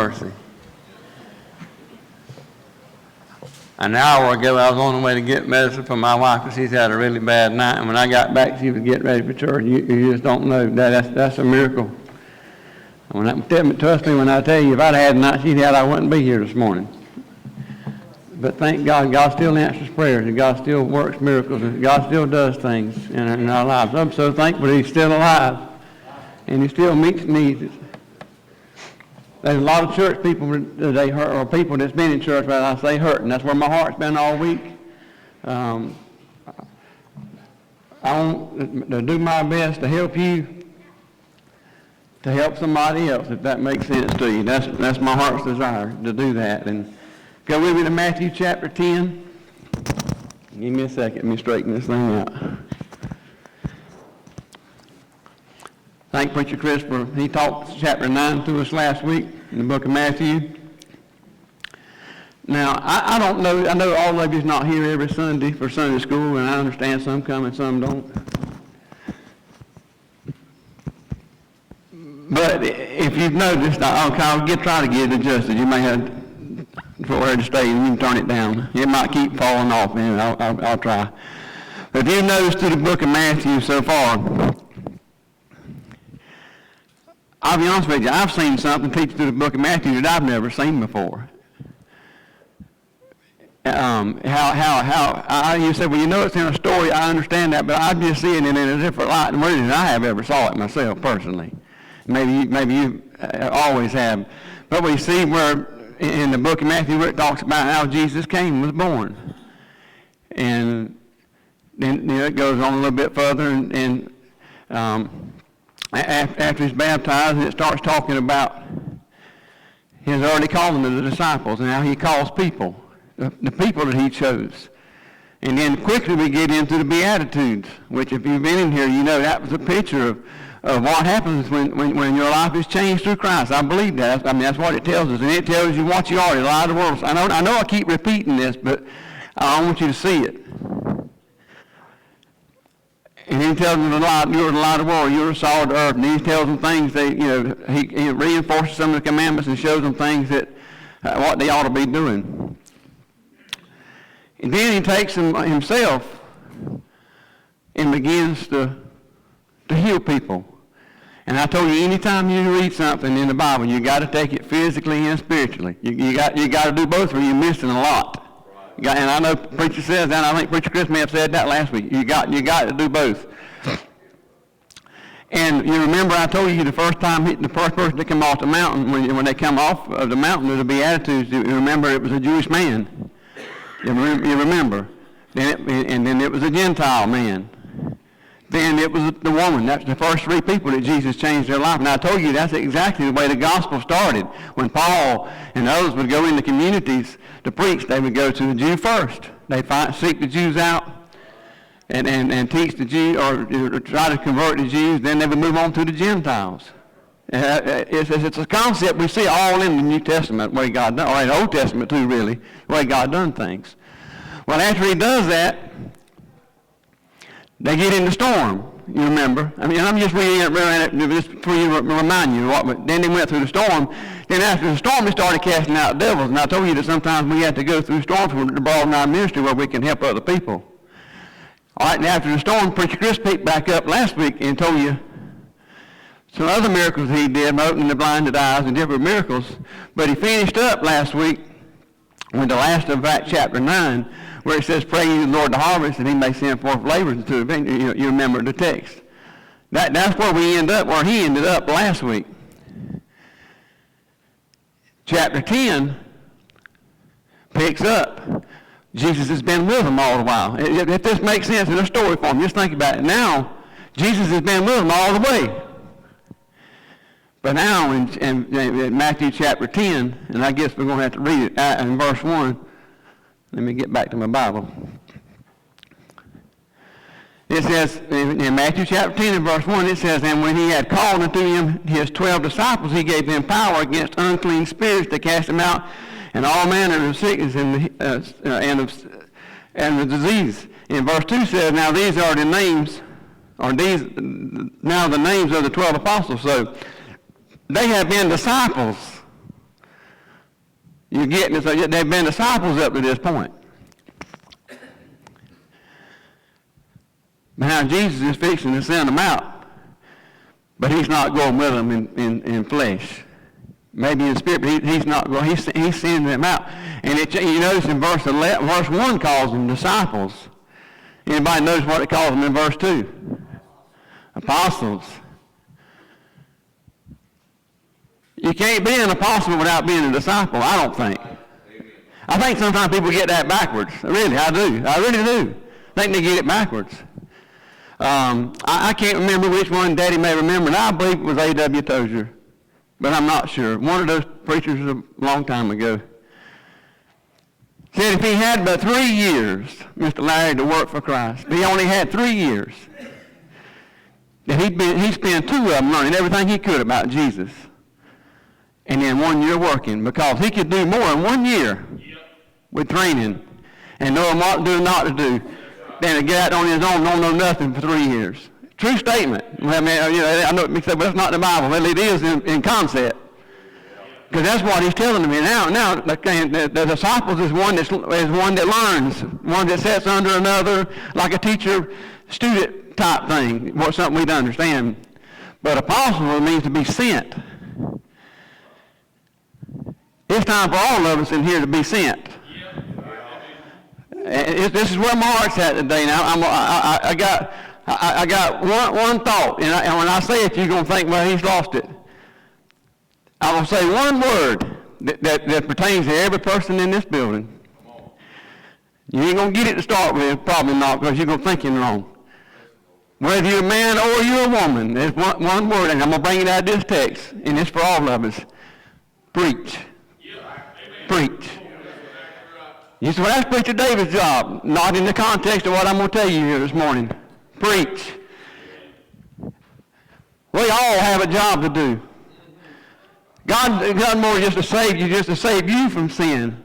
mercy. An hour ago, I was on the way to get medicine for my wife because she's had a really bad night. And when I got back, she was getting ready for church. You just don't know. That's a miracle. Trust me when I tell you, if I'd had the night she'd had, I wouldn't be here this morning. But thank God, God still answers prayers, and God still works miracles, and God still does things in our lives. I'm so thankful that He's still alive, and He still meets needs. There's a lot of church people they hurt, or people that's been in church, but I say hurting. That's where my heart's been all week. I want to do my best to help you, to help somebody else, if that makes sense to you. That's my heart's desire, to do that. And go with me to Matthew chapter 10. Give me a second. Let me straighten this thing out. Thank Preacher Chris for, he taught chapter 9 to us last week in the book of Matthew. Now, I don't know, I know all of you's not here every Sunday for Sunday school, and I understand some come and some don't. But if you've noticed, I'll try to get it adjusted. You may have for where to stay, and you can turn it down. It might keep falling off, and I'll try. But if you've noticed through the book of Matthew so far, I'll be honest with you, I've seen something teach through the book of Matthew that I've never seen before. You say, well, you know it's in a story, I understand that, but I just see it in a different light and way than I have ever saw it myself personally. Maybe you always have. But we see where in the book of Matthew where it talks about how Jesus came and was born. And then it goes on a little bit further, and after he's baptized, it starts talking about his early calling of the disciples and how he calls people, the people that he chose. And then quickly we get into the Beatitudes, which if you've been in here, you know that was a picture of what happens when your life is changed through Christ. I believe that. I mean, that's what it tells us. And it tells you what you are, the light of the world. So I know I keep repeating this, but I want you to see it. And he tells them, you're the light of the world, you're the salt of the earth. And he tells them things he reinforces some of the commandments and shows them things that what they ought to be doing. And then he takes them himself and begins to heal people. And I told you, anytime you read something in the Bible, you got to take it physically and spiritually. You got to do both, or you're missing a lot. And I know preacher says that, and I think Preacher Chris may have said that last week. You got to do both. And you remember I told you the first person to come off the mountain, when they come off of the mountain to the Beatitudes, you remember it was a Jewish man. You remember. And then it was a Gentile man. Then it was the woman. That's the first three people that Jesus changed their life. And I told you that's exactly the way the gospel started. When Paul and others would go into communities to preach, they would go to the Jew first. They seek the Jews out and teach the Jews, or try to convert the Jews. Then they would move on to the Gentiles. It's a concept we see all in the New Testament, the way God done, or in the Old Testament too, really, the way God done things. Well, after he does that, they get in the storm, you remember. I mean, I'm just reading it just for you to remind you what. But then they went through the storm. Then after the storm, they started casting out devils. And I told you that sometimes we have to go through storms to broaden our ministry where we can help other people. All right, and after the storm, Preacher Chris picked back up last week and told you some other miracles he did, opening the blinded eyes and different miracles. But he finished up last week with the last of that chapter 9, where it says, pray ye the Lord the harvest, and he may send forth laborers into the vineyard. You remember the text. That's where we end up, where he ended up last week. Chapter 10 picks up. Jesus has been with them all the while. If this makes sense in a story form, just think about it. Now, Jesus has been with them all the way. But now in Matthew chapter 10, and I guess we're going to have to read it in verse 1. Let me get back to my Bible. It says, in Matthew chapter 10 and verse 1, it says, and when he had called unto him his 12 disciples, he gave them power against unclean spirits to cast them out, and all manner of sickness and the disease. In verse 2 says, now these are the names, now the names of the 12 apostles. So they have been disciples You're getting it. So they've been disciples up to this point. Now Jesus is fixing to send them out, but he's not going with them in flesh. Maybe in spirit, but he's not going. He's sending them out. And you notice in verse 1 calls them disciples. Anybody knows what it calls them in verse 2? Apostles. You can't be an apostle without being a disciple, I don't think. I think sometimes people get that backwards. Really, I do. I really do. I think they get it backwards. I can't remember which one Daddy may remember, and I believe it was A.W. Tozer, but I'm not sure. One of those preachers a long time ago said if he had but 3 years, Mr. Larry, to work for Christ, if he only had 3 years, that he'd spend 2 of them learning everything he could about Jesus, and then 1 year working, because he could do more in 1 year with training and knowing what to do and not to do than to get out on his own, don't know nothing for 3 years. True statement. I mean, I know it said, but it's not in the Bible. Well, it is in concept. Because that's what he's telling me now. Now, the disciples is one that learns, one that sits under another, like a teacher-student type thing, something we'd understand. But apostle means to be sent. It's time for all of us in here to be sent. This is where my heart's at today. Now, I got one thought, and when I say it, you're going to think, well, he's lost it. I will say one word that pertains to every person in this building. You ain't going to get it to start with, probably not, because you're going to think it wrong. Whether you're a man or you're a woman, there's one word, and I'm going to bring it out of this text, and it's for all of us. Preach. Preach. You say, well, that's Preacher David's job, not in the context of what I'm going to tell you here this morning. Preach. We all have a job to do. God more just to save you from sin.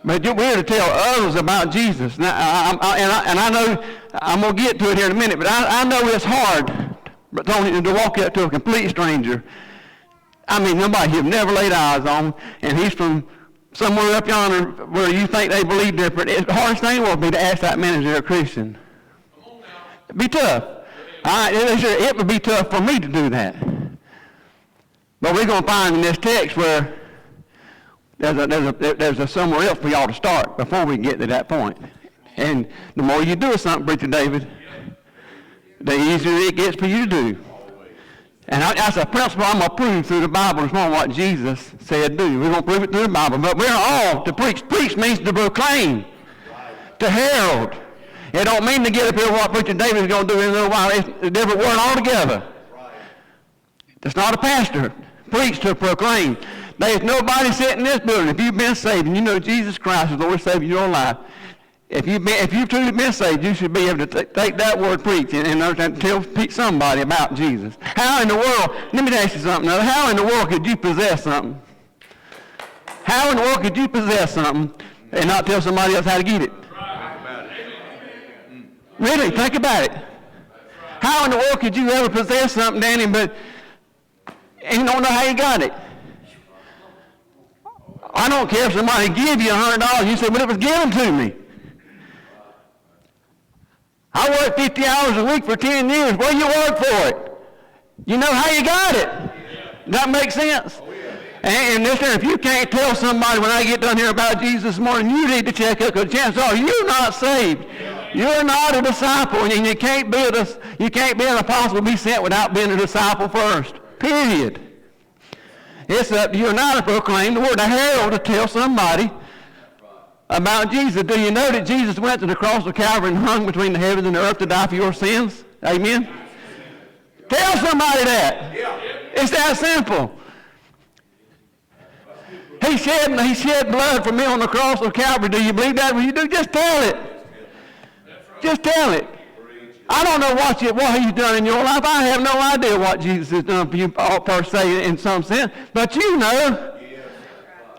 But we're to tell others about Jesus. Now, I know, I'm going to get to it here in a minute, but I know it's hard to walk up to a complete stranger. I mean, nobody you've never laid eyes on, and he's from somewhere up yonder where you think they believe different. The hardest thing will be to ask that man if they're a Christian. It'd be tough. It would be tough for me to do that. But we're going to find in this text where there's a somewhere else we ought to start before we get to that point. And the more you do something, Preacher David, the easier it gets for you to do. And that's a principle I'm going to prove through the Bible this morning, what Jesus said do. We're going to prove it through the Bible. But we're all to preach. Preach means to proclaim, to herald. It don't mean to get up here what Preacher David is going to do in a little while. It's a different word altogether. It's not a pastor. Preach to proclaim. There's nobody sitting in this building. If you've been saved and you know Jesus Christ is Lord and Savior of your life, if you've truly been saved, you should be able to take that word preach and tell somebody about Jesus. How in the world, let me ask you something now, how in the world could you possess something? How in the world could you possess something and not tell somebody else how to get it? Really, think about it. How in the world could you ever possess something, Danny, and you don't know how you got it? I don't care if somebody give you $100, you say, well, it was given to me. I worked 50 hours a week for 10 years. Well, you worked for it. You know how you got it. Does that make sense? And listen, if you can't tell somebody when I get done here about Jesus this morning, you need to check up, because chances are you're not saved. You're not a disciple, and you can't be an apostle, be sent without being a disciple first. Period. It's up to you and I to proclaim the word, to herald, to tell somebody about Jesus. Do you know that Jesus went to the cross of Calvary and hung between the heavens and the earth to die for your sins? Amen? Tell somebody that. It's that simple. He shed blood for me on the cross of Calvary. Do you believe that? Well, you do. Just tell it. Just tell it. I don't know what he's done in your life. I have no idea what Jesus has done for you, per se, in some sense. But you know.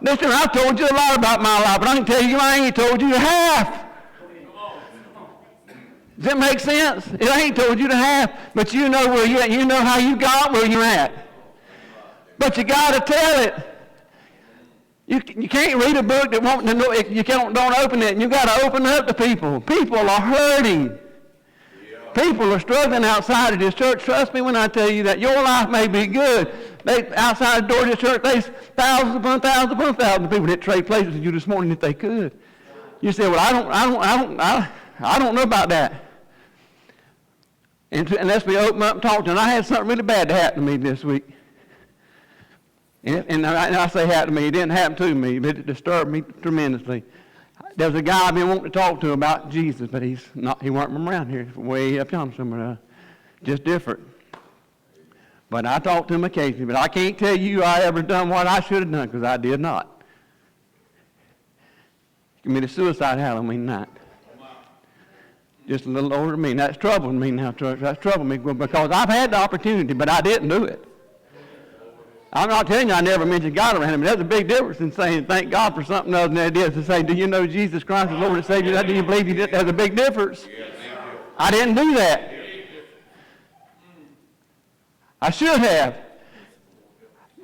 Listen, I've told you a lot about my life, but I can tell you I ain't told you half. Does that make sense? I ain't told you the half, but you know where you're at. You know how you got where you're at. But you got to tell it. You can't read a book that won't know, you don't open it, and you got to open up to people. People are hurting. People are struggling outside of this church. Trust me when I tell you that your life may be good. Outside the door of this church, there's thousands upon thousands upon thousands of people that trade places with you this morning if they could. You say, well, I don't know about that. And unless we open up and talk to them. I had something really bad to happen to me this week. And I say happen to me. It didn't happen to me, but it disturbed me tremendously. There's a guy I've been wanting to talk to about Jesus, but he weren't from around here, way up yonder somewhere, just different. But I talk to him occasionally, but I can't tell you I ever done what I should have done, because I did not. Committed suicide Halloween night. Just a little older than me. That's troubling me now, church. That's troubling me because I've had the opportunity, but I didn't do it. I'm not telling you I never mentioned God around him, but there's a big difference in saying thank God for something other than it is to say, do you know Jesus Christ is Lord and Savior? Do you believe he did? There's a big difference. I didn't do that. I should have.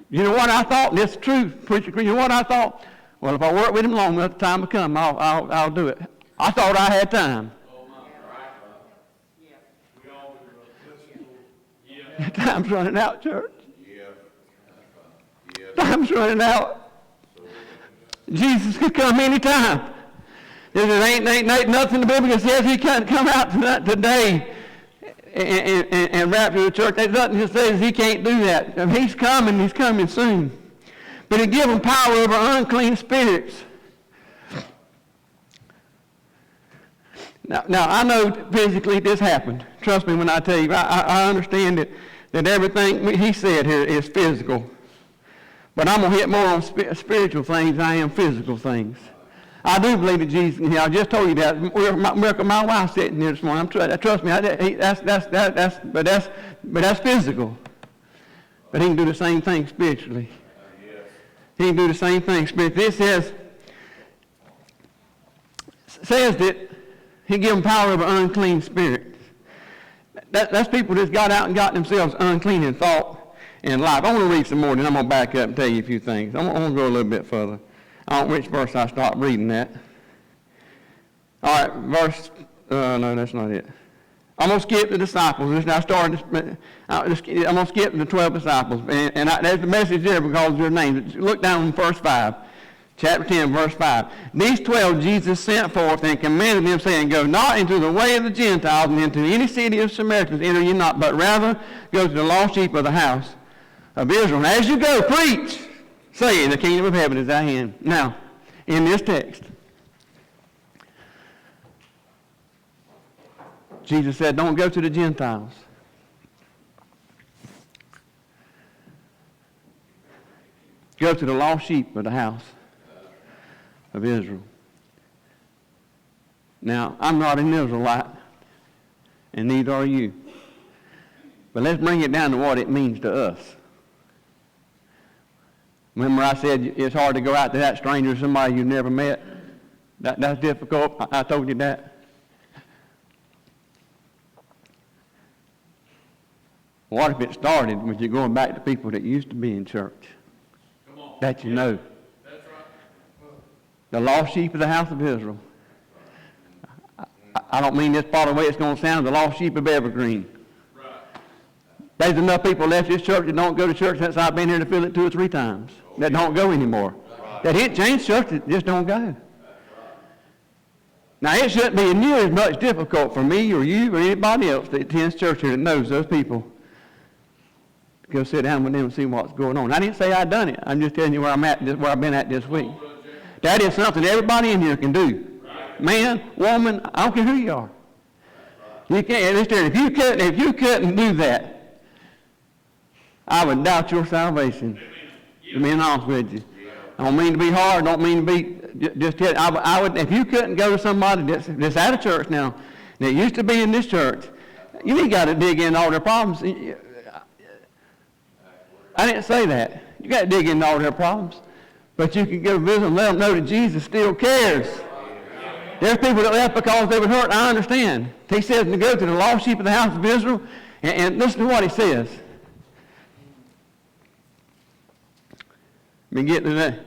You know what I thought? This is true, preacher. You know what I thought? Well, if I work with him long enough, the time will come, I'll do it. I thought I had time. Time's running out, church. Time's running out. Jesus could come anytime. There ain't nothing in the Bible that says he can't come out today and rapture the church. There's nothing that says he can't do that. If he's coming soon. But he give them power over unclean spirits. Now I know physically this happened. Trust me when I tell you. I understand that everything he said here is physical. But I'm going to hit more on spiritual things than I am physical things. I do believe that Jesus, I just told you that. My wife's sitting here this morning. Trust me, but that's physical. But he can do the same thing spiritually. He can do the same thing spiritually. It says that he give them power over unclean spirits. That's people that's got out and got themselves unclean in thought and life. I want to read some more, then I'm going to back up and tell you a few things. I'm going to go a little bit further. I don't know which verse I stopped reading that. All right, no, that's not it. I'm going to skip the disciples. I'm going to skip the 12 disciples. And there's the message there because of their names. Look down in verse 5. Chapter 10, verse 5. These 12 Jesus sent forth and commanded them, saying, go not into the way of the Gentiles, and into any city of Samaritans enter ye not, but rather go to the lost sheep of the house of Israel. And as you go, preach, saying, the kingdom of heaven is at hand. Now, in this text, Jesus said, don't go to the Gentiles. Go to the lost sheep of the house of Israel. Now, I'm not an Israelite, and neither are you. But let's bring it down to what it means to us. Remember I said it's hard to go out to that stranger, somebody you've never met? That's difficult. I told you that. What if it started with you going back to people that used to be in church? That you know. That's right. The lost sheep of the house of Israel. I don't mean this part of the way it's going to sound, the lost sheep of Evergreen. Right. There's enough people left this church that don't go to church since I've been here to fill it 2 or 3 times. That don't go anymore. Right. That hit change church that just don't go. Right. Now it shouldn't be near as much difficult for me or you or anybody else that attends church here that knows those people. Go sit down with them and see what's going on. I didn't say I'd done it. I'm just telling you where I'm at, where I've been at this week. That is something everybody in here can do. Man, woman, I don't care who you are. You can't. If you couldn't do that, I would doubt your salvation. To be honest with you, I don't mean to be hard. Don't mean to be just. I would. If you couldn't go to somebody that's out of church now, that used to be in this church, you ain't got to dig in all their problems. I didn't say that. You got to dig into all their problems. But you can go visit and let them know that Jesus still cares. There's people that left because they were hurt. I understand. He says to go to the lost sheep of the house of Israel. And listen to what he says. Let me get to that.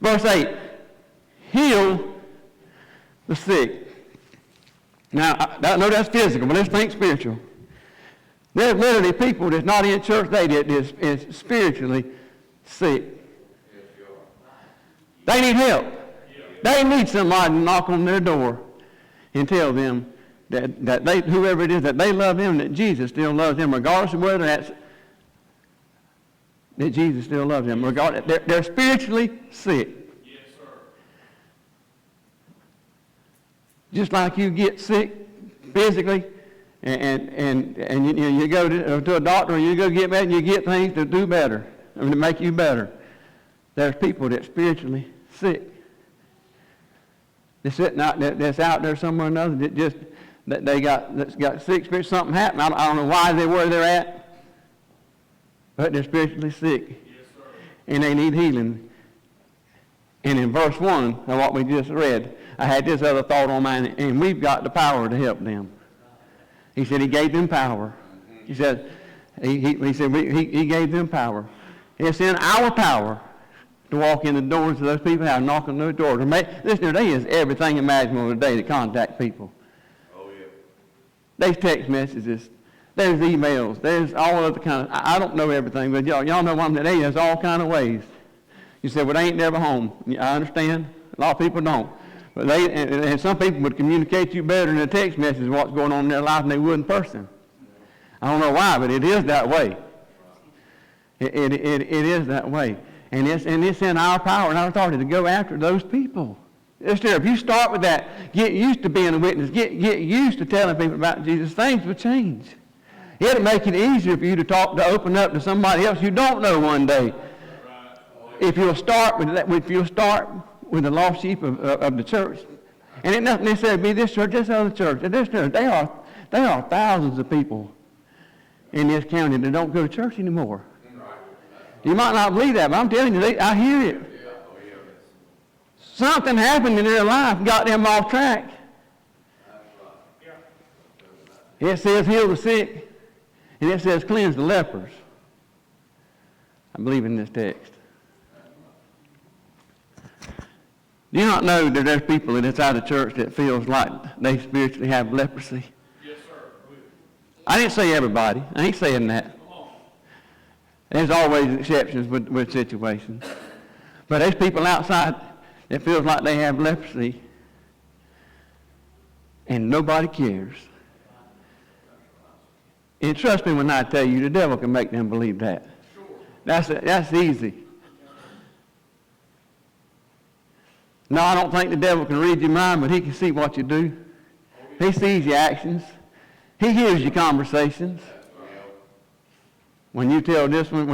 Verse 8, heal the sick. Now, I know that's physical, but let's think spiritual. There's literally people that's not in church today that is spiritually sick. They need help. They need somebody to knock on their door and tell them that they, whoever it is, that they love them, that Jesus still loves them, regardless of whether that Jesus still loves them. They're spiritually sick. Yes, sir. Just like you get sick physically, and you go to a doctor and you go get better, and you get things to do better, to make you better. There's people that's spiritually sick. They're sitting out that's out there somewhere or another that's got sick spirit. Something happened. I don't know why they're where they're at, but they're spiritually sick. Yes, sir. And they need healing. And in verse 1 of what we just read, I had this other thought on mine, and we've got the power to help them. He said he gave them power. He said he gave them power. It's in our power to walk in the doors of those people, have knock on those doors. Listen, there is everything imaginable today to contact people. Oh, yeah. There's text messages. There's emails. There's all other kind of, I don't know everything, but y'all know one today. There's all kind of ways. You say, well, they ain't never home. Yeah, I understand. A lot of people don't. But and some people would communicate to you better in a text message what's going on in their life than they would in person. I don't know why, but it is that way. It is that way. And it's in our power and our authority to go after those people. If you start with that, get used to being a witness, get used to telling people about Jesus, things will change. It'll make it easier for you to open up to somebody else you don't know one day. If you'll start with that, if you'll start with the lost sheep of the church, and it doesn't necessarily be this church, this other church, this church. There are thousands of people in this county that don't go to church anymore. You might not believe that, but I'm telling you, I hear it. Something happened in their life, got them off track. It says heal the sick, and it says cleanse the lepers. I believe in this text. Do you not know that there's people that's out of church that feels like they spiritually have leprosy? Yes, sir. I didn't say everybody. I ain't saying that. There's always exceptions with situations. But there's people outside that feels like they have leprosy and nobody cares. And trust me when I tell you, the devil can make them believe that. That's easy. No, I don't think the devil can read your mind, but he can see what you do. He sees your actions. He hears your conversations. When you tell this one,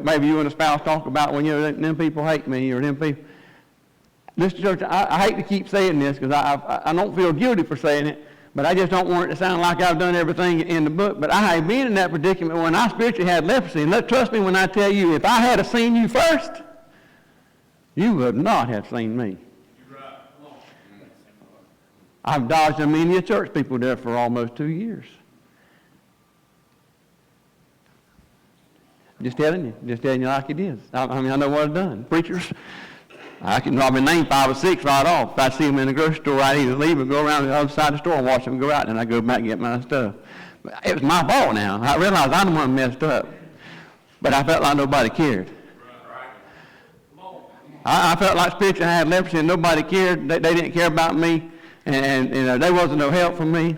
maybe you and a spouse talk about when them people hate me or them people. This church, I hate to keep saying this because I don't feel guilty for saying it, but I just don't want it to sound like I've done everything in the book. But I have been in that predicament when I spiritually had leprosy. And trust me when I tell you, if I had seen you first, you would not have seen me. I've dodged many church people there for almost 2 years. Just telling you like it is. I mean, I know what I've done. Preachers, I can probably name 5 or 6 right off. If I see them in the grocery store, I either leave or go around to the other side of the store and watch them go out, and I go back and get my stuff. But it was my fault now. I realized I'm the one messed up. But I felt like nobody cared. I felt like spiritually I had leprosy and nobody cared. They didn't care about me, and there wasn't no help for me.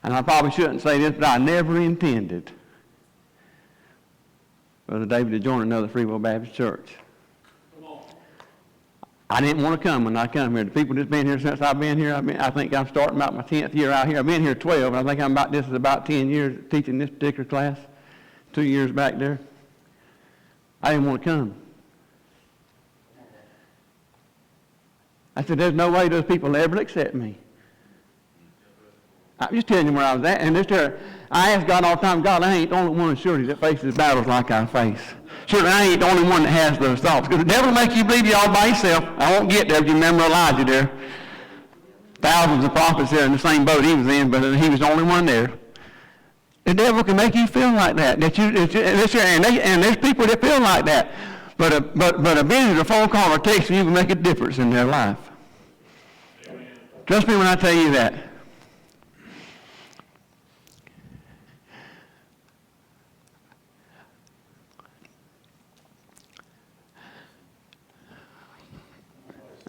And I probably shouldn't say this, but I never intended Brother David to join another Free Will Baptist Church. I didn't want to come when I come here. The people that's been here since I've been here, I think I'm starting about my 10th year out here. I've been here 12, and I think this is about 10 years teaching this particular class, 2 years back there. I didn't want to come. I said, there's no way those people will ever accept me. I'm just telling you where I was at. And I ask God all the time, God, I ain't the only one surely that faces battles like I face. Surely I ain't the only one that has those thoughts. Because the devil will make you believe you all by yourself. I won't get there if you remember Elijah there. Thousands of prophets there in the same boat he was in, but he was the only one there. The devil can make you feel like that. And there's people that feel like that. But a visit, a phone call, or text from you can make a difference in their life. Amen. Trust me when I tell you that.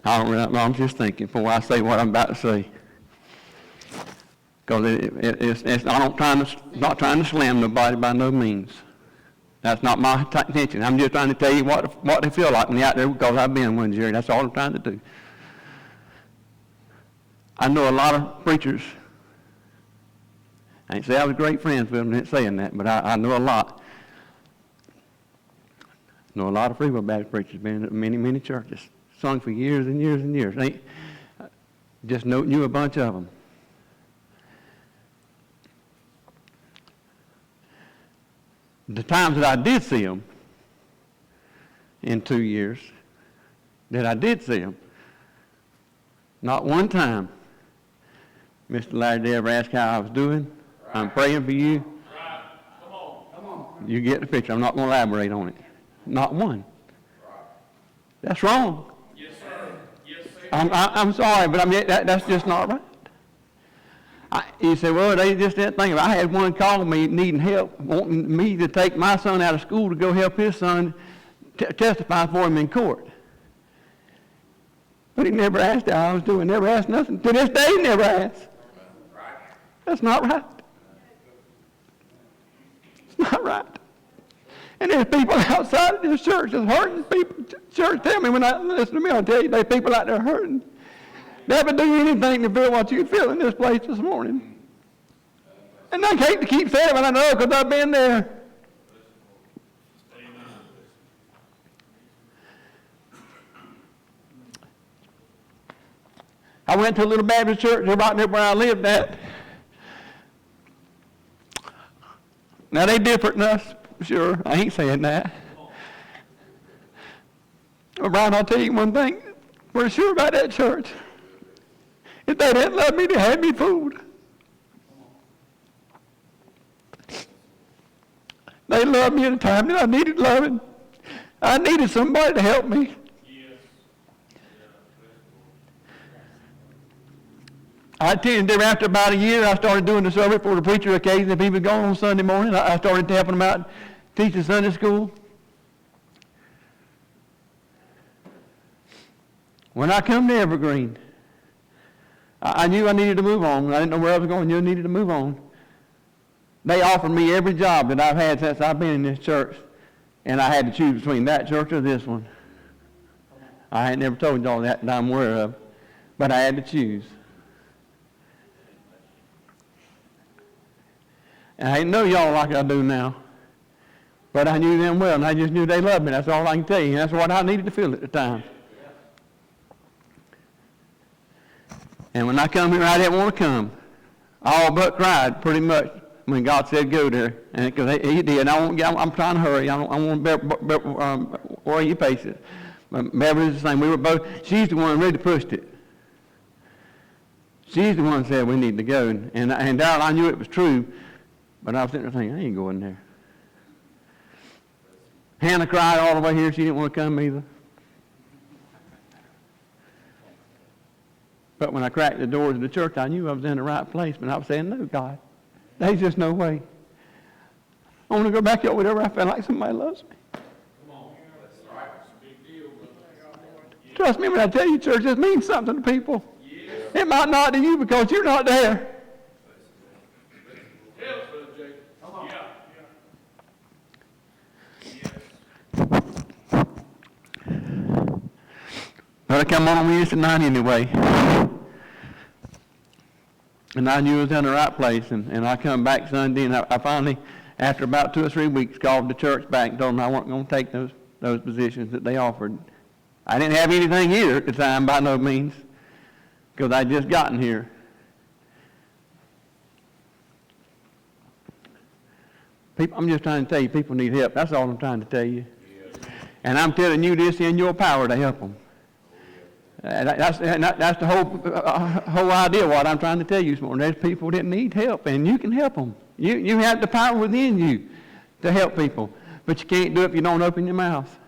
I'm just thinking before I say what I'm about to say. Because I'm not trying to slam nobody by no means. That's not my intention. I'm just trying to tell you what they feel like when they're out there, because I've been one, Jerry. That's all I'm trying to do. I know a lot of preachers. I ain't say I was great friends with them, I ain't saying that, but I know a lot. I know a lot of Free Will Baptist preachers, been in many, many churches, sung for years and years and years. Just knew a bunch of them. The times that I did see them in 2 years, that I did see them, not one time, Mr. Larry, did ever ask how I was doing. Right. I'm praying for you. Right. Come on. You get the picture. I'm not going to elaborate on it. Not one. Right. That's wrong. Yes, sir. Yes, sir. I'm sorry, but that's just not right. You say, well, they just didn't think about it. I had one calling me needing help, wanting me to take my son out of school to go help his son testify for him in court. But he never asked how I was doing, never asked nothing. To this day, he never asked. That's not right. It's not right. And there's people outside of this church that's hurting. People, church, tell me when I listen to me, I'll tell you, there's people out there hurting. Never do anything to feel what you feel in this place this morning. And I hate to keep saying it, but I know because I've been there. I went to a little Baptist church right there where I lived at. Now, they different than us, sure. I ain't saying that. Well, Brian, I'll tell you one thing. We're sure about that church. If they didn't love me, they had me fooled. They loved me at a time that I needed loving. I needed somebody to help me. I attended there after about a year. I started doing the service for the preacher occasionally. If he was gone on Sunday morning, I started helping him out teaching Sunday school. When I come to Evergreen, I knew I needed to move on. I didn't know where I was going. I knew I needed to move on. They offered me every job that I've had since I've been in this church, and I had to choose between that church or this one. I had never told y'all that I'm aware of, but I had to choose. And I didn't know y'all like I do now, but I knew them well, and I just knew they loved me. That's all I can tell you, and that's what I needed to feel at the time. And when I come here, I didn't want to come. I all but cried pretty much when God said go there, and because He did. I'm trying to hurry. I want to worry your patience. But Beverly's the same. We were both. She's the one who really pushed it. She's the one who said we need to go. And Darrell, I knew it was true, but I was sitting there thinking, I ain't going there. Hannah cried all the way here. She didn't want to come either. But when I cracked the doors of the church, I knew I was in the right place. But I was saying, no, God, there's just no way. I want to go back over there where I feel like somebody loves me. Come on. That's right. It's a big deal. Trust me when I tell you, church, this means something to people. Yes. It might not to you because you're not there. Yes, Brother Jake. Come on. Yeah. But I come on Wednesday night anyway. And I knew I was in the right place. And I come back Sunday, and I finally, after about 2 or 3 weeks, called the church back and told them I wasn't going to take those positions that they offered. I didn't have anything either at the time, by no means, because I'd just gotten here. I'm just trying to tell you, people need help. That's all I'm trying to tell you. And I'm telling you this in your power to help them. That's the whole idea of what I'm trying to tell you this morning. There's people that need help, and you can help them. You have the power within you to help people, but you can't do it if you don't open your mouth.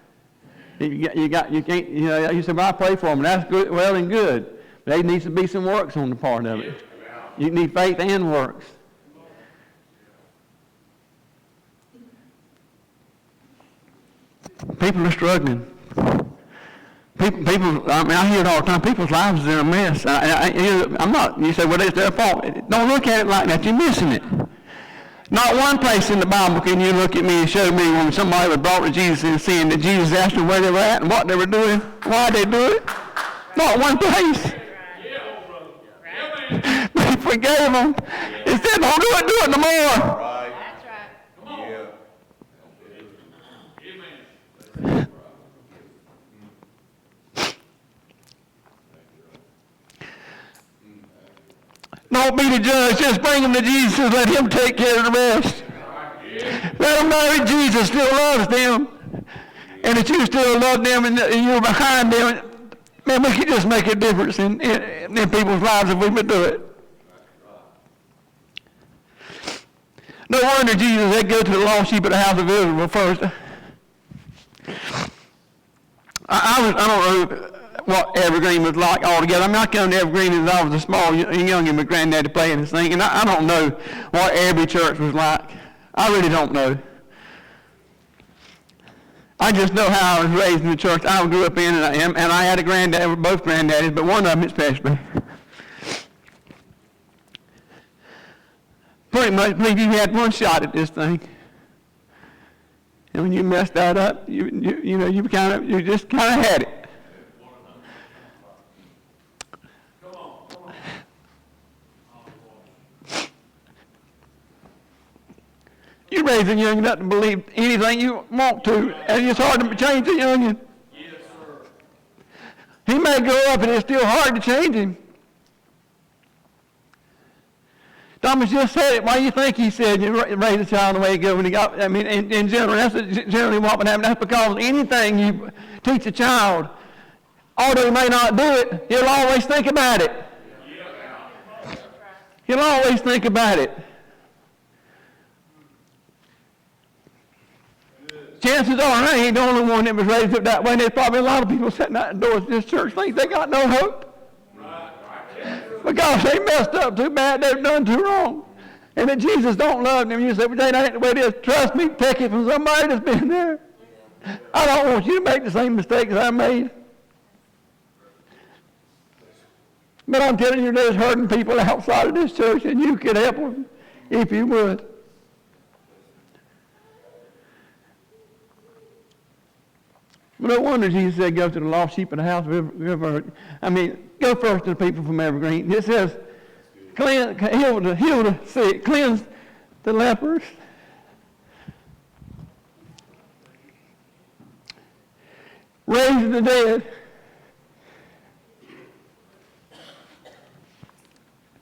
You can't, you say, well, I pray for them, and that's good, well and good. But there needs to be some works on the part of it. You need faith and works. People are struggling. People. I mean, I hear it all the time. People's lives are in a mess. I'm not. You say, well, it's their fault. Don't look at it like that. You're missing it. Not one place in the Bible can you look at me and show me when somebody was brought to Jesus and seeing that Jesus asked them where they were at and what they were doing, why they do it. Not one place. They forgave them. Instead, don't do it no more. Right. That's right. Come on. Yeah. Amen. Don't be the judge. Just bring them to Jesus and let him take care of the rest. Let them know that Jesus still loves them. And that you still love them and you're behind them. Man, we can just make a difference in people's lives if we would do it. No wonder Jesus had to go to the lost sheep of the house of Israel first. I don't know what Evergreen was like altogether. I mean, I come to Evergreen as I was a small youngin' with Granddaddy playing and singing. I don't know what every church was like. I really don't know. I just know how I was raised in the church I grew up in, and I had a granddad, we're both granddaddies, but one of them especially. Pretty much believe you had one shot at this thing. And when you messed that up, you just kind of had it. You raise a youngin up to believe anything you want to, and it's hard to change a youngin. Yes, sir. He may grow up, and it's still hard to change him. Thomas just said it. Why do you think he said you raise a child the way he goes when he got? I mean, in general, that's generally what would happen. That's because anything you teach a child, although he may not do it, he'll always think about it. He'll always think about it. Chances are I ain't the only one that was raised up that way. There's probably a lot of people sitting out the doors of this church think they got no hope. Because they messed up too bad, they've done too wrong. And that Jesus don't love them. You say, well, that ain't the way it is. Trust me, take it from somebody that's been there. I don't want you to make the same mistakes I made. But I'm telling you, there's hurting people outside of this church, and you could help them if you would. No wonder Jesus said, go to the lost sheep in the house of Israel. I mean, go first to the people from Evergreen. It says, heal the sick, cleanse the lepers. Raise the dead.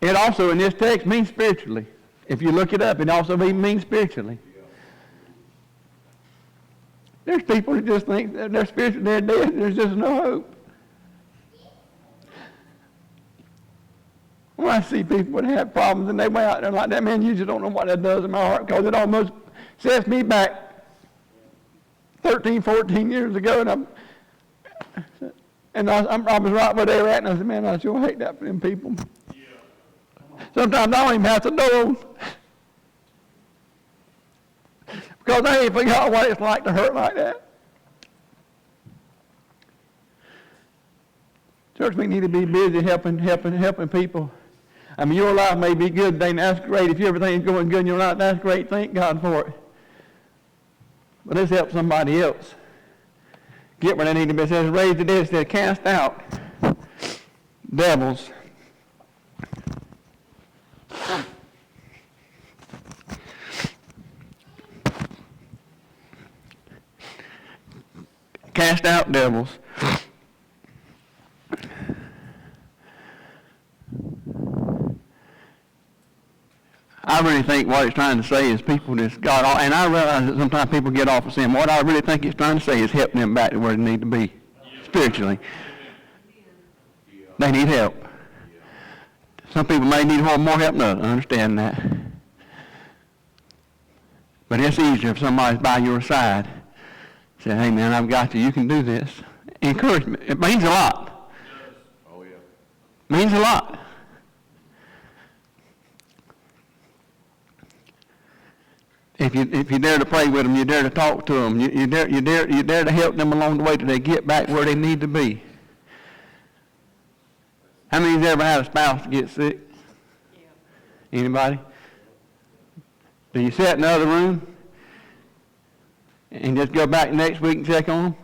It also, in this text, means spiritually. If you look it up, it also means spiritually. There's people that just think that they're spiritually dead, there's just no hope. When I see people that have problems and they way out there like that, man, you just don't know what that does in my heart, because it almost sets me back 13, 14 years ago, and I was right where they were at, and I said, man, I sure hate that for them people. Sometimes I don't even have to know them. Because I ain't forgot what it's like to hurt like that. Church, we need to be busy helping people. I mean, your life may be good today, and that's great. If everything's going good in your life, that's great. Thank God for it. But let's help somebody else get where they need to be. It says, raise the dead, it says, cast out devils. Cast out devils. I really think what it's trying to say is people just got off, and I realize that sometimes people get off of sin. What I really think it's trying to say is helping them back to where they need to be spiritually. They need help. Some people may need more help than others. I understand that. But it's easier if somebody's by your side. Say, hey man, I've got you. You can do this. Encouragement. It means a lot. Oh, yeah. Means a lot. If you dare to pray with them, you dare to talk to them, you dare to help them along the way till they get back where they need to be. How many of you ever had a spouse get sick? Yeah. Anybody? Do you sit in the other room and just go back next week and check on them?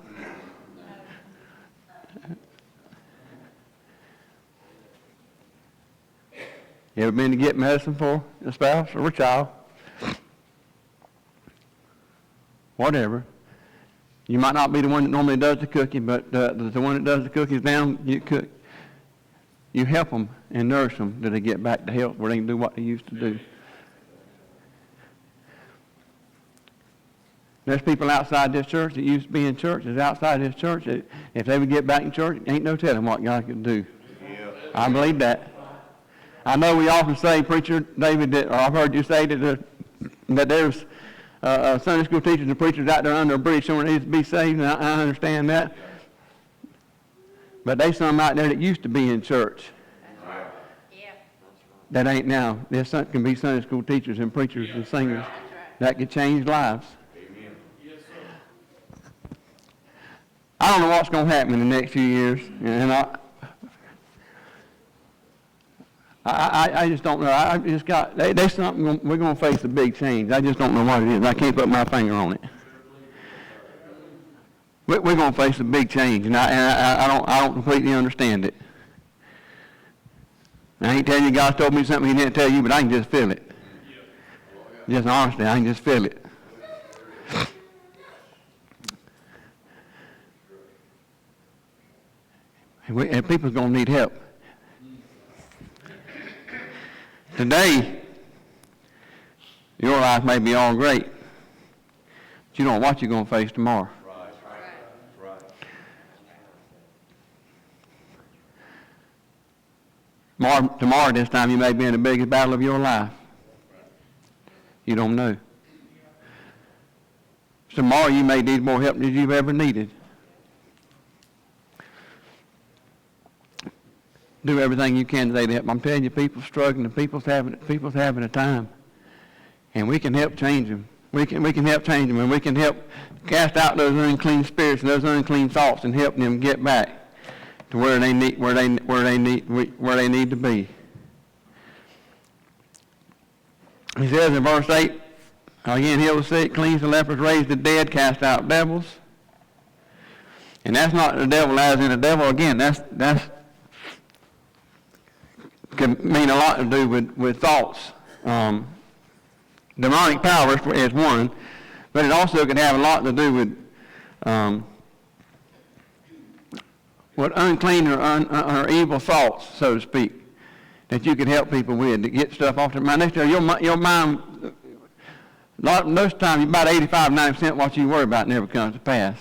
You ever been to get medicine for a spouse or a child? Whatever. You might not be the one that normally does the cooking, but the one that does the cookies down, you cook. You help them and nourish them till they get back to health where they can do what they used to do. There's people outside this church that used to be in church. There's outside this church that if they would get back in church, ain't no telling what God could do. Yeah. I believe that. I know we often say, Preacher David, or I've heard you say that there's Sunday school teachers and preachers out there under a bridge somewhere needs to be saved, and I understand that. But there's some out there that used to be in church. Right. Yeah. That ain't now. There's some can be Sunday school teachers and preachers and singers that could change lives. Amen. Yes, sir. I don't know what's going to happen in the next few years, and I just don't know. I just got there's something we're going to face a big change. I just don't know what it is. I can't put my finger on it. We're going to face a big change, and I don't completely understand it. I ain't telling you God told me something He didn't tell you, but I can just feel it. Just honestly, I can just feel it. And people's going to need help. Today, your life may be all great, but you don't know what you're going to face tomorrow. Tomorrow, this time, you may be in the biggest battle of your life. You don't know. Tomorrow, you may need more help than you've ever needed. Do everything you can today to help. I'm telling you, people's struggling and people's having a time, and we can help change them. We can help change them, and we can help cast out those unclean spirits and those unclean thoughts, and help them get back to where they need to be. He says in verse 8, again, heal the sick, cleanse the lepers, raise the dead, cast out devils. And that's not the devil as in the devil. Again, that's can mean a lot to do with thoughts. Demonic power is one, but it also can have a lot to do with what unclean or evil thoughts, so to speak, that you can help people with to get stuff off their mind. Next year, your mind, most times, about 85-90% what you worry about never comes to pass.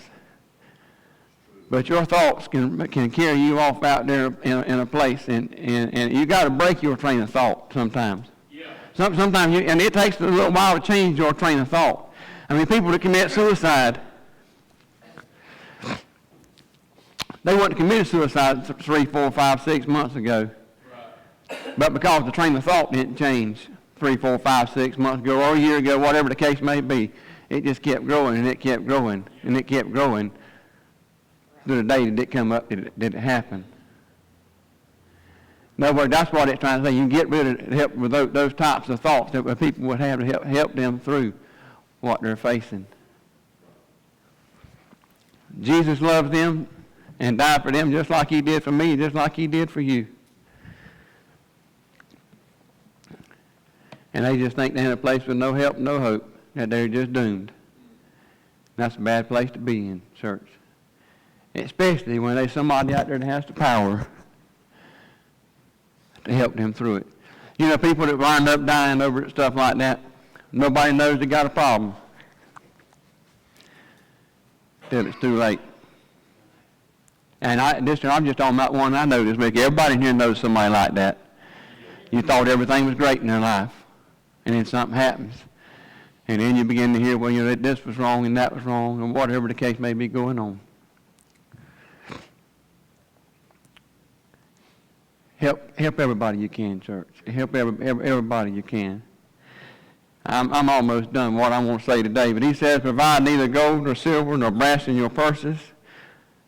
But your thoughts can carry you off out there in a place, and you got to break your train of thought sometimes. Yeah. Sometimes, and it takes a little while to change your train of thought. I mean, people that commit suicide, they wouldn't have committed suicide 3, 4, 5, 6 months ago. Right. But because the train of thought didn't change 3, 4, 5, 6 months ago, or a year ago, whatever the case may be, it just kept growing, and it kept growing, and it kept growing. To the day that it come up, did it happen? In other words, that's what it's trying to say. You can get rid of help with those types of thoughts that people would have to help them through what they're facing. Jesus loves them and died for them just like He did for me, just like He did for you. And they just think they're in a place with no help, no hope, that they're just doomed. That's a bad place to be in, church. Especially when there's somebody out there that has the power to help them through it. You know, people that wind up dying over stuff like that, nobody knows they got a problem till it's too late. And I'm just talking about one I know this week. Everybody in here knows somebody like that. You thought everything was great in their life, and then something happens, And then you begin to hear, well, you know, that this was wrong and that was wrong, and whatever the case may be going on. Help everybody you can, church. Help everybody you can. I'm almost done what I want to say today, but he says, provide neither gold nor silver nor brass in your purses,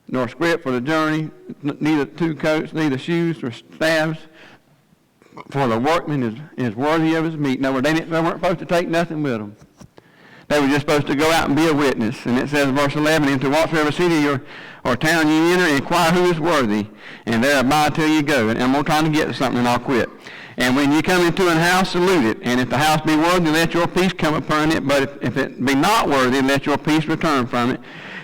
nor scrip for the journey, neither 2 coats, neither shoes nor staves, for the workman is worthy of his meat. No, they weren't supposed to take nothing with them. They were just supposed to go out and be a witness. And it says in verse 11, into whatsoever city or town you enter, inquire who is worthy, and there abide till you go. And I'm going to try to get to something and I'll quit. And when you come into an house, salute it. And if the house be worthy, let your peace come upon it. But if it be not worthy, let your peace return from it.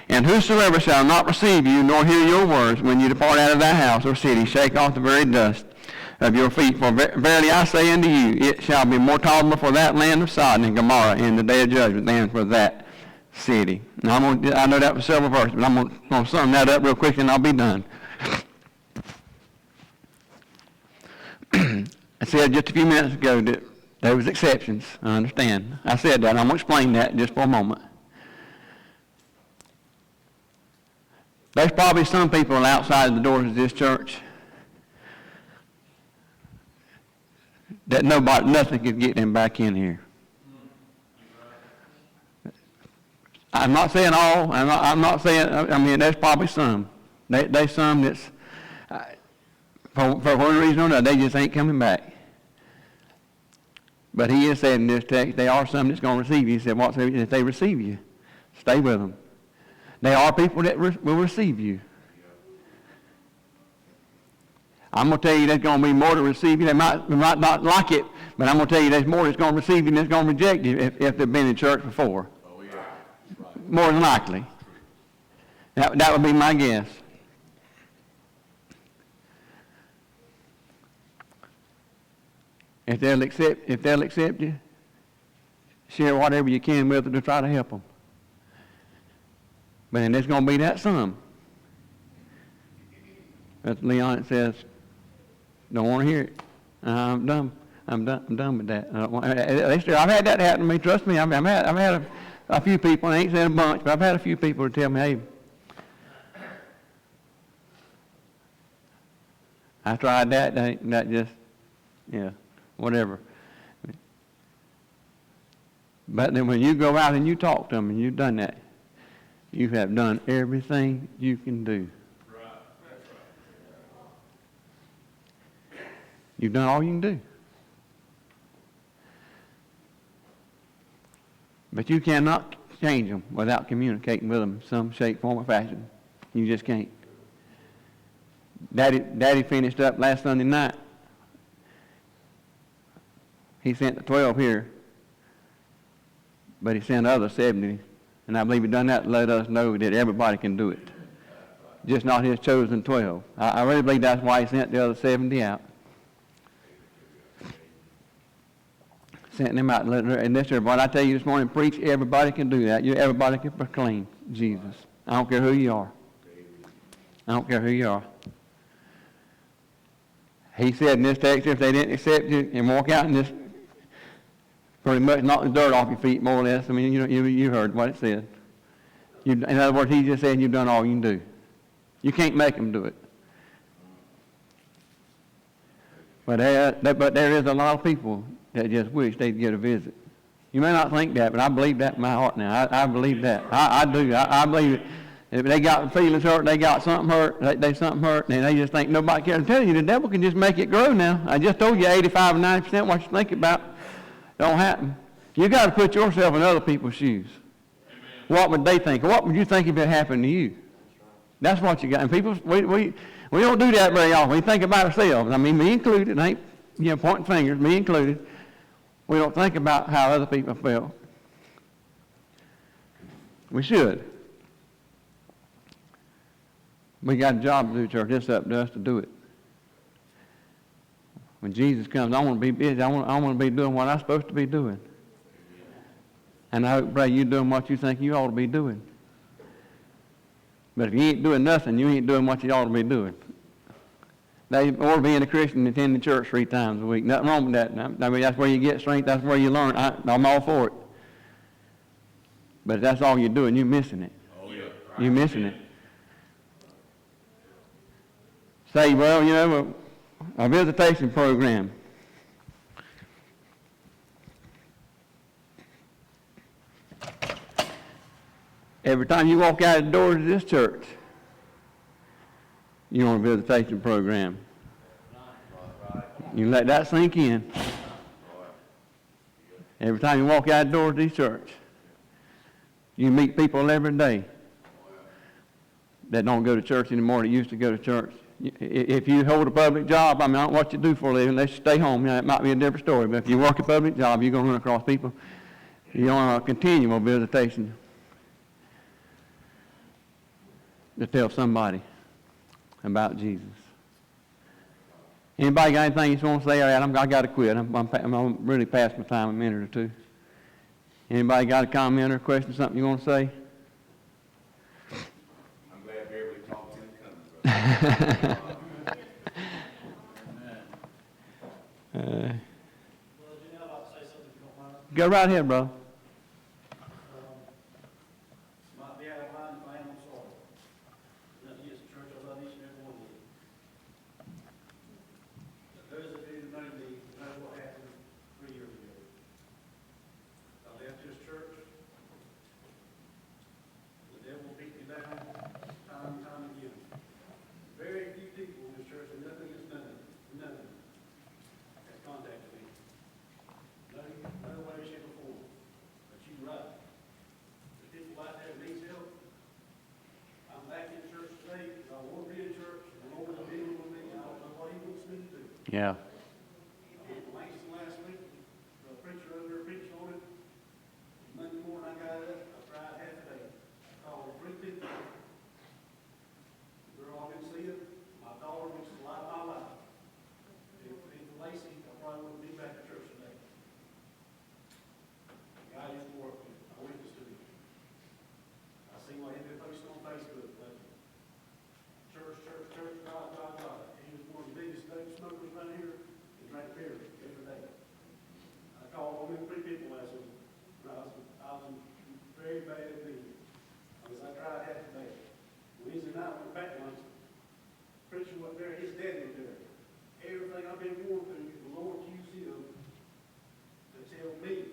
And whosoever shall not receive you, nor hear your words, when you depart out of that house or city, shake off the very dust of your feet. For verily I say unto you, it shall be more tolerable for that land of Sodom and Gomorrah in the day of judgment than for that city. Now I know that was several verses, but I'm going to sum that up real quick and I'll be done. I said just a few minutes ago that there was exceptions. I understand. I said that, and I'm going to explain that just for a moment. There's probably some people outside the doors of this church that nothing could get them back in here. I'm not saying all. I'm not saying. I mean, there's probably some. There's some that's for one reason or another, they just ain't coming back. But he is saying in this text, there are some that's going to receive you. He said, if they receive you, stay with them. There are people that will receive you. I'm going to tell you there's going to be more to receive you. They might not like it, but I'm going to tell you there's more that's going to receive you than that's going to reject you if they've been in church before. Oh, yeah. Right. More than likely. That would be my guess. If they'll accept you, share whatever you can with them to try to help them. But then there's going to be that some. That's Leon that says, don't want to hear it. I'm done with that. I've had that happen to me. Trust me, I've had a few people, I ain't said a bunch, but I've had a few people to tell me, hey, I tried that just, yeah, whatever. But then when you go out and you talk to them and you've done that, you have done everything you can do. You've done all you can do. But you cannot change them without communicating with them in some shape, form, or fashion. You just can't. Daddy finished up last Sunday night. He sent the 12 here, but he sent the other 70. And I believe he done that to let us know that everybody can do it. Just not his chosen 12. I really believe that's why he sent the other 70 out. Sent them out. And this is what I tell you this morning, preach, everybody can do that. Everybody can proclaim Jesus. I don't care who you are. I don't care who you are. He said in this text, if they didn't accept you and walk out and just pretty much knock the dirt off your feet, more or less. I mean, you heard what it said. In other words, he just said you've done all you can do. You can't make them do it. But there is a lot of people that just wish they'd get a visit. You may not think that, but I believe that in my heart now. I believe that. I do. I believe it. If they got feelings hurt, they got something hurt, they something hurt, and they just think nobody cares. I'm telling you, the devil can just make it grow now. I just told you 85 and 90% what you think about don't happen. You got to put yourself in other people's shoes. Amen. What would they think? What would you think if it happened to you? That's what you got. And people, we don't do that very often. We think about ourselves. I mean, me included. I ain't pointing fingers. Me included. We don't think about how other people feel. We should. We got a job to do, church. It's up to us to do it. When Jesus comes, I want to be busy. I want to be doing what I'm supposed to be doing. And I hope, pray, you're doing what you think you ought to be doing. But if you ain't doing nothing, you ain't doing what you ought to be doing. Or being a Christian and attending church 3 times a week. Nothing wrong with that. I mean, that's where you get strength. That's where you learn. I'm all for it. But if that's all you're doing, you're missing it. Oh, yeah. You're missing it. Say, well, you know, a visitation program. Every time you walk out the doors of this church, you're on a visitation program. You let that sink in. Every time you walk out the doors of this church, you meet people every day that don't go to church anymore that used to go to church. If you hold a public job, I mean, I don't know what you do for a living, unless you stay home. You know, it might be a different story, but if you work a public job, you're going to run across people. You're on a continual visitation to tell somebody about Jesus. Anybody got anything you want to say? All right, I got to quit. I'm really past my time, a minute or two. Anybody got a comment or a question, something you want to say? I'm glad Beverly talked him coming, brother. Well, Janelle, I'd like to say something if you don't mind. Go right ahead, bro. Might be out of line if I am, I'm sorry. Nothing against the church, I love each and every one of you. But those of you that know me know what happened 3 years ago. I left this church. The devil beat me down time and time again. Very few people in this church, and nothing is done, nothing, has contacted me. No way, shape, or form. But you're right. The people out there that needs help, I'm back in church today because I want to be in church. The Lord is dealing with me, and I don't know what He wants me to do. Yeah. I went to Langston last week, the preacher over there preached on it. Monday morning, I got up, I cried half a day. I called 3 people. We're all going to see it. My daughter, which is the light of my life. If it ain't for Lacey, I probably wouldn't be back at church today. God is working. I witness to you. I seen what he been posting on Facebook. Church, God. He was one of the biggest dope smokers right here and drank beer every day. I called only 3 people last week. I was in very bad need. Because I tried half the day. Wednesday night, I went back once. Preacher wasn't there, his daddy was there. Everything I've been going through, the Lord used him to tell me